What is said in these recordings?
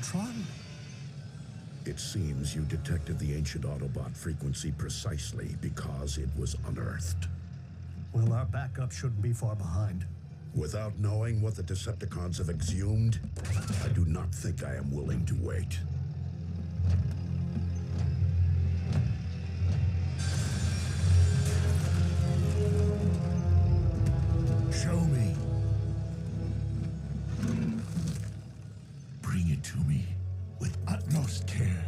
Megatron? It seems you detected the ancient Autobot frequency precisely because it was unearthed. Well, our backup shouldn't be far behind. Without knowing what the Decepticons have exhumed, I do not think I am willing to wait. Show me. Bring it to me with utmost care.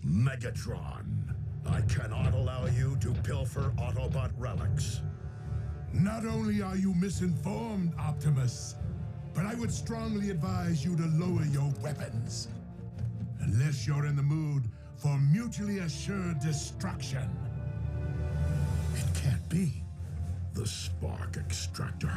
Megatron, I cannot allow you to pilfer Autobot relics. Not only are you misinformed, Optimus, but I would strongly advise you to lower your weapons. Unless you're in the mood for mutually assured destruction. It can't be. The spark extractor.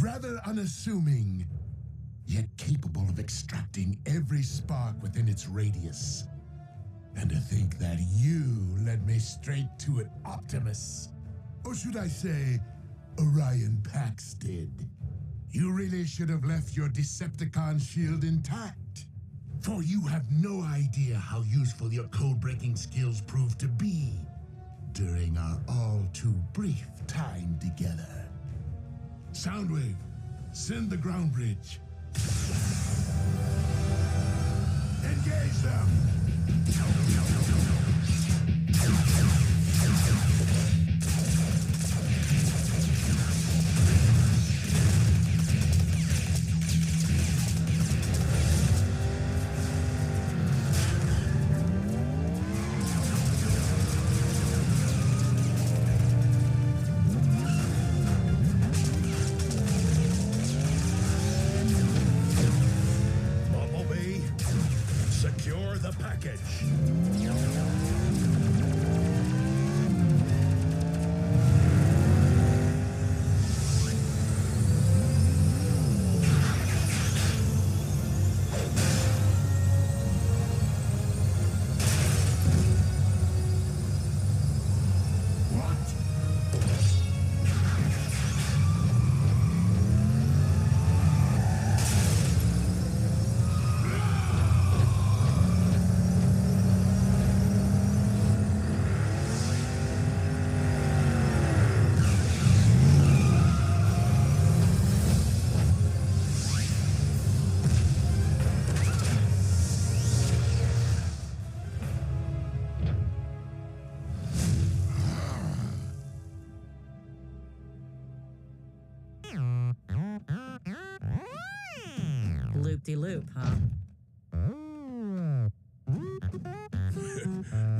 Rather unassuming, yet capable of extracting every spark within its radius. And to think that you led me straight to it, Optimus. Or should I say, Orion Pax did. You really should have left your Decepticon shield intact. For you have no idea how useful your code-breaking skills proved to be during our all-too-brief time together. Soundwave, send the ground bridge. Engage them! Bumblebee, secure the package. Loop-de-loop, huh?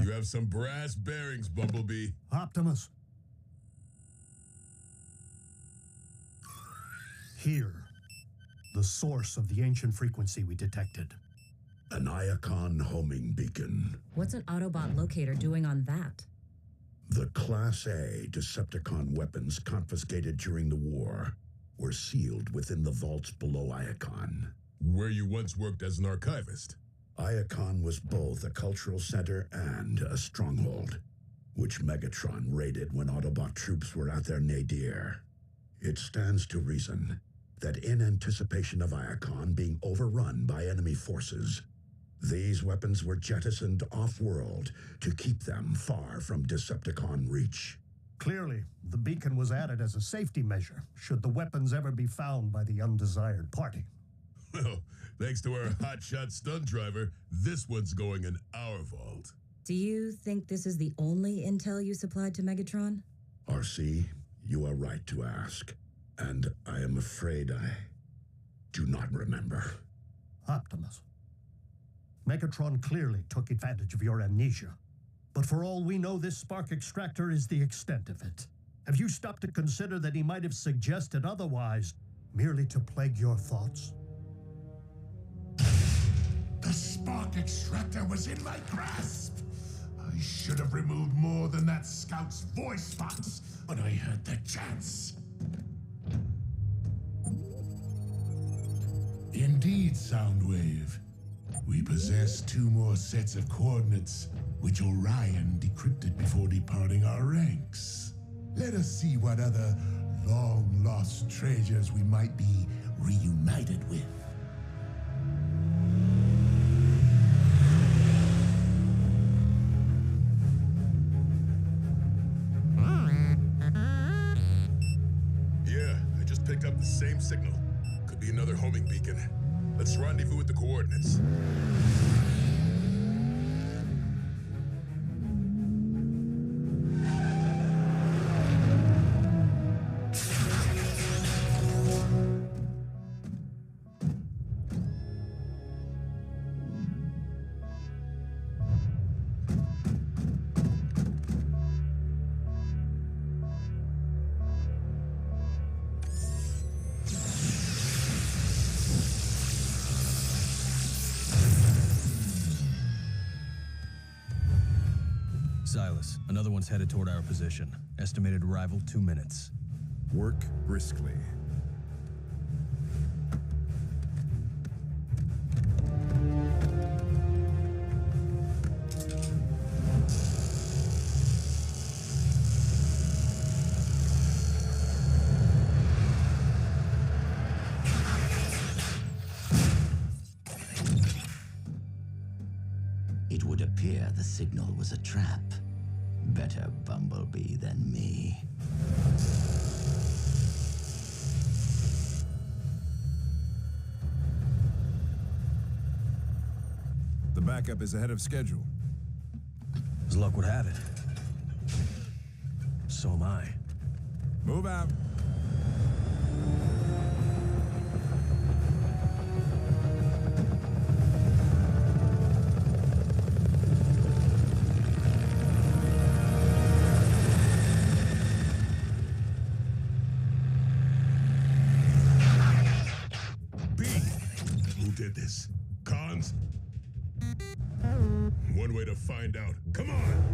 You have some brass bearings, Bumblebee. Optimus. Here, the source of the ancient frequency we detected. An Iacon homing beacon. What's an Autobot locator doing on that? The Class A Decepticon weapons confiscated during the war were sealed within the vaults below Iacon. Where you once worked as an archivist. Iacon was both a cultural center and a stronghold, which Megatron raided when Autobot troops were at their nadir. It stands to reason that in anticipation of Iacon being overrun by enemy forces, these weapons were jettisoned off-world to keep them far from Decepticon reach. Clearly, the beacon was added as a safety measure, should the weapons ever be found by the undesired party. Well, thanks to our hotshot stunt driver, this one's going in our vault. Do you think this is the only intel you supplied to Megatron? RC, you are right to ask. And I am afraid I do not remember. Optimus. Megatron clearly took advantage of your amnesia. But for all we know, this spark extractor is the extent of it. Have you stopped to consider that he might have suggested otherwise, merely to plague your thoughts? The spark extractor was in my grasp. I should have removed more than that scout's voice box when I had the chance. Indeed, Soundwave. We possess 2 more sets of coordinates, which Orion decrypted before departing our ranks. Let us see what other long-lost treasures we might be reunited with. Yeah, I just picked up the same signal. Could be another homing beacon. Let's rendezvous with the coordinates. Silas, another one's headed toward our position. Estimated arrival 2 minutes. Work briskly. It would appear the signal was a trap. Better Bumblebee than me. The backup is ahead of schedule. As luck would have it. So am I. Move out. Who did this? Cons? One way to find out. Come on!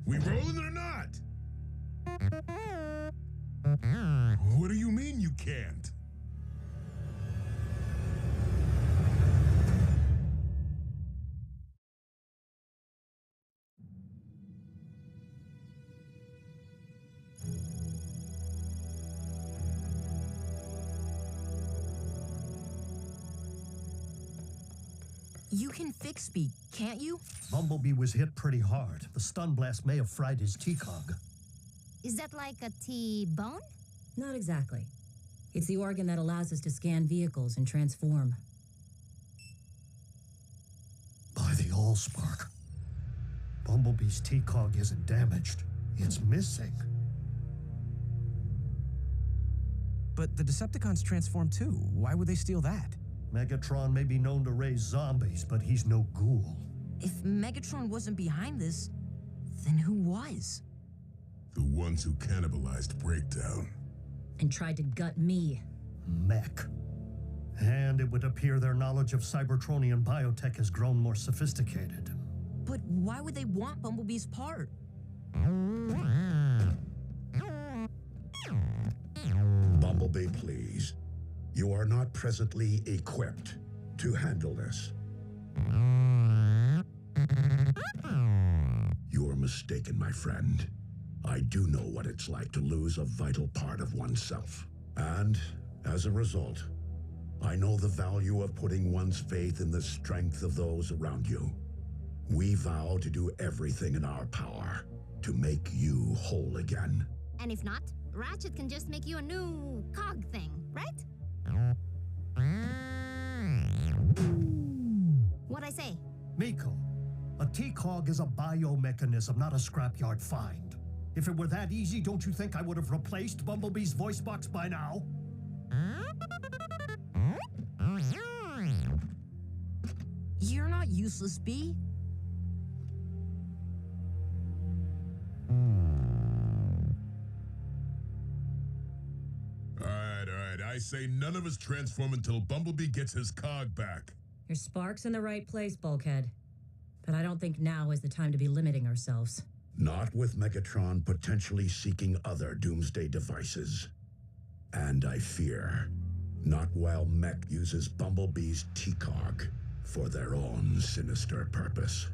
We rolling or not? What do you mean you can't? You can fix me, can't you? Bumblebee was hit pretty hard. The stun blast may have fried his T-cog. Is that like a T-bone? Not exactly. It's the organ that allows us to scan vehicles and transform. By the Allspark. Bumblebee's T-cog isn't damaged. It's missing. But the Decepticons transform too. Why would they steal that? Megatron may be known to raise zombies, but he's no ghoul. If Megatron wasn't behind this, then who was? The ones who cannibalized Breakdown. And tried to gut me. Mech. And it would appear their knowledge of Cybertronian biotech has grown more sophisticated. But why would they want Bumblebee's part? Bumblebee, please. You are not presently equipped to handle this. mistaken, my friend. I do know what it's like to lose a vital part of oneself. And, as a result, I know the value of putting one's faith in the strength of those around you. We vow to do everything in our power to make you whole again. And if not, Ratchet can just make you a new cog thing, right? What'd I say? Miko, a T-Cog is a biomechanism, not a scrapyard find. If it were that easy, don't you think I would have replaced Bumblebee's voice box by now? You're not useless, Bee. All right. I say none of us transform until Bumblebee gets his cog back. Your spark's in the right place, Bulkhead. But I don't think now is the time to be limiting ourselves. Not with Megatron potentially seeking other doomsday devices. And I fear, not while Mech uses Bumblebee's T-Cog for their own sinister purpose.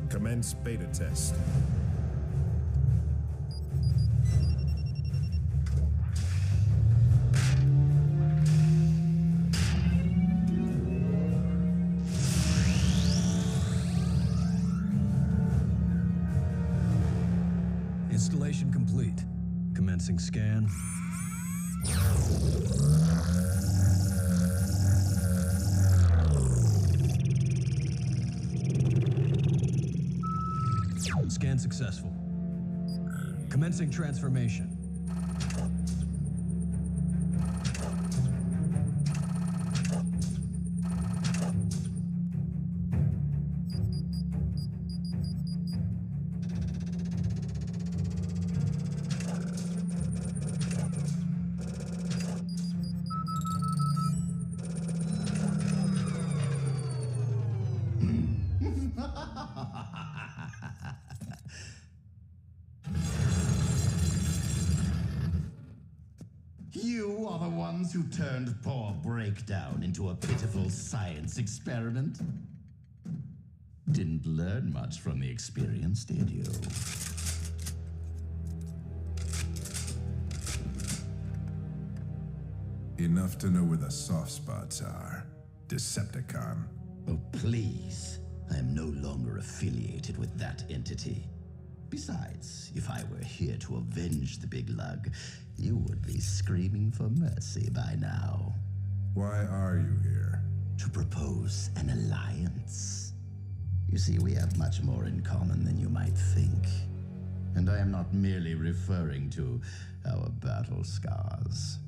Commence beta test. Installation complete. Commencing scan. Scan successful. Commencing transformation. You are the ones who turned poor Breakdown into a pitiful science experiment? Didn't learn much from the experience, did you? Enough to know where the soft spots are, Decepticon. Oh, please. I am no longer affiliated with that entity. Besides, if I were here to avenge the big lug, you would be screaming for mercy by now. Why are you here? To propose an alliance. You see, we have much more in common than you might think. And I am not merely referring to our battle scars.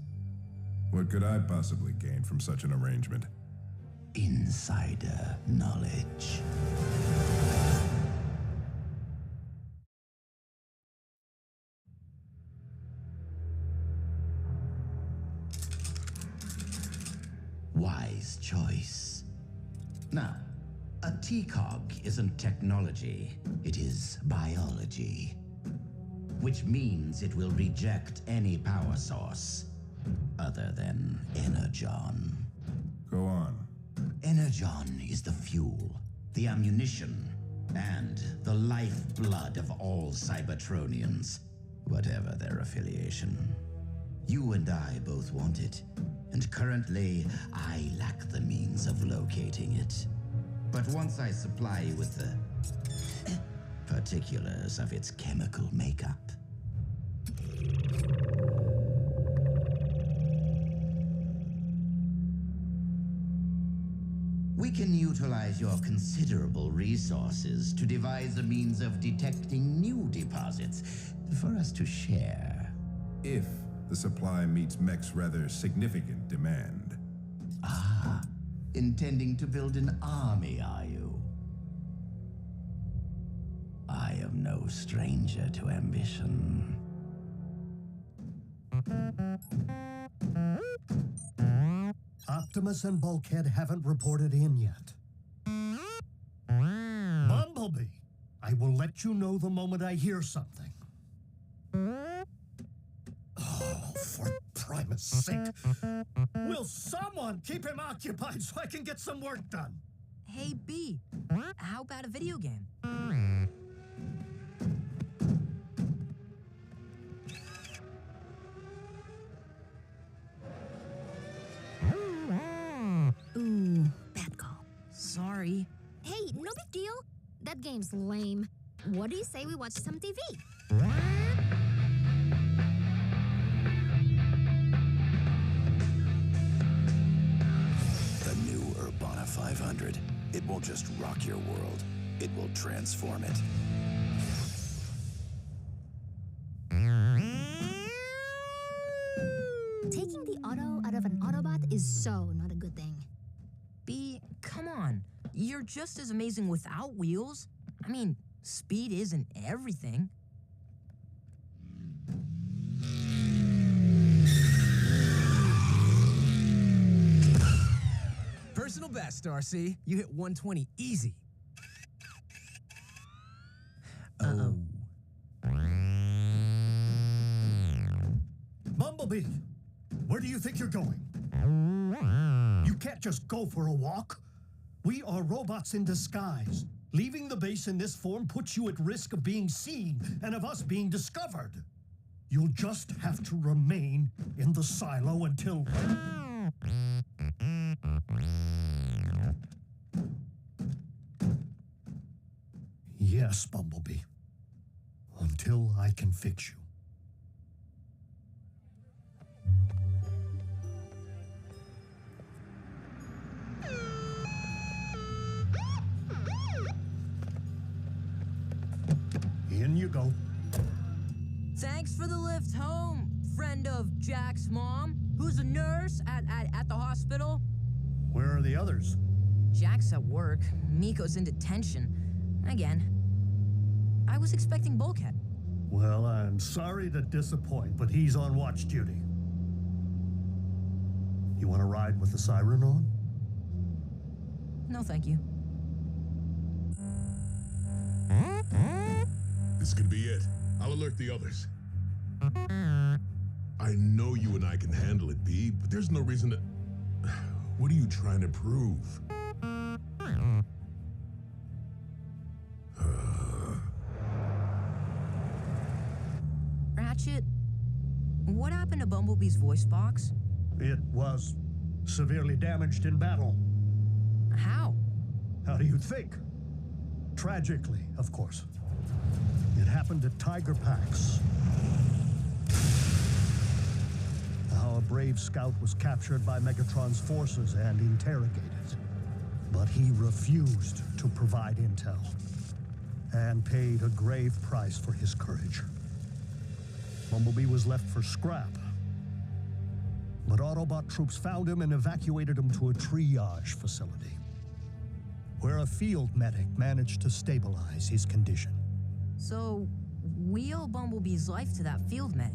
What could I possibly gain from such an arrangement? Insider knowledge. Wise choice. Now, a T-Cog isn't technology, it is biology. Which means it will reject any power source other than Energon. Go on. Energon is the fuel, the ammunition, and the lifeblood of all Cybertronians, whatever their affiliation. You and I both want it, and currently I lack the means of locating it. But once I supply you with the particulars of its chemical makeup, we can utilize your considerable resources to devise a means of detecting new deposits for us to share. If the supply meets Mech's rather significant demand. Ah, intending to build an army, are you? I am no stranger to ambition. Optimus and Bulkhead haven't reported in yet. Bumblebee! let you know the moment I hear something. Oh, for Primus' sake. Will someone keep him occupied so I can get some work done? Hey, B, how about a video game? Ooh, bad call. Sorry. Hey, no big deal. That game's lame. What do you say we watch some TV? The new Urbana 500. It won't just rock your world, it will transform it. Taking the auto out of an Autobot is so not a good thing. B, come on. You're just as amazing without wheels. I mean, speed isn't everything. Personal best, RC. You hit 120 easy. Uh-oh. Bumblebee, where do you think you're going? You can't just go for a walk. We are robots in disguise. Leaving the base in this form puts you at risk of being seen and of us being discovered. You'll just have to remain in the silo until... Yes, Bumblebee. Until I can fix you. In you go. Thanks for the lift home, friend of Jack's mom, who's a nurse at the hospital. Where are the others? Jack's at work. Miko's in detention. Again. I was expecting Bulkhead. Well, I'm sorry to disappoint, but he's on watch duty. You want to ride with the siren on? No, thank you. This could be it. I'll alert the others. I know you and I can handle it, B, but there's no reason to... What are you trying to prove? Ratchet, what happened to Bumblebee's voice box? It was severely damaged in battle. How? How do you think? Tragically, of course. It happened at Tiger Pax. Our brave scout was captured by Megatron's forces and interrogated. But he refused to provide intel and paid a grave price for his courage. Bumblebee was left for scrap. But Autobot troops found him and evacuated him to a triage facility, where a field medic managed to stabilize his condition. So, we owe Bumblebee's life to that field medic.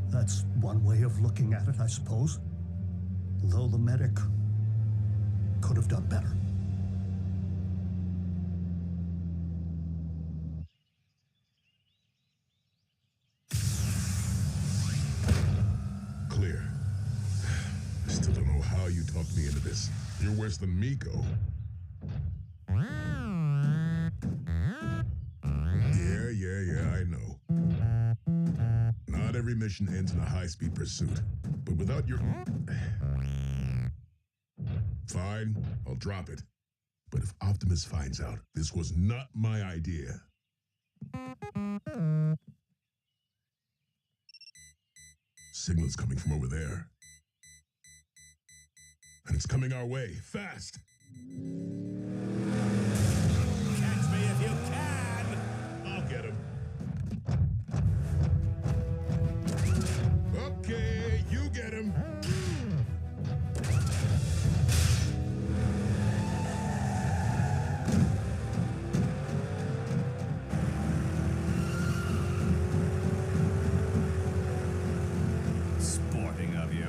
That's one way of looking at it, I suppose. Though the medic could have done better. Clear. I still don't know how you talked me into this. You're worse than Miko. Yeah, I know. Not every mission ends in a high-speed pursuit. But without your... Fine, I'll drop it. But if Optimus finds out this was not my idea... Signal's coming from over there. And it's coming our way, fast! Catch me if you can! I'll get him. Okay, you get him. Sporting of you.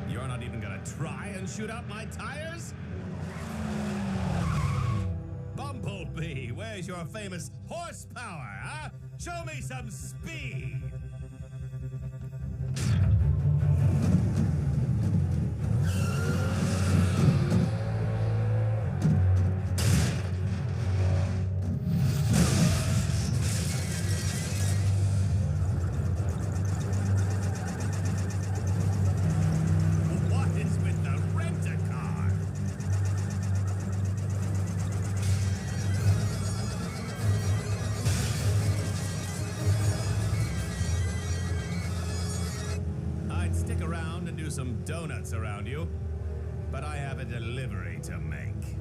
You're not even gonna try and shoot tires? Bumblebee, where's your famous horsepower, huh? Show me some speed! What is with the rent-a-car? I'd stick around and do some donuts around you, but I have a delivery to make.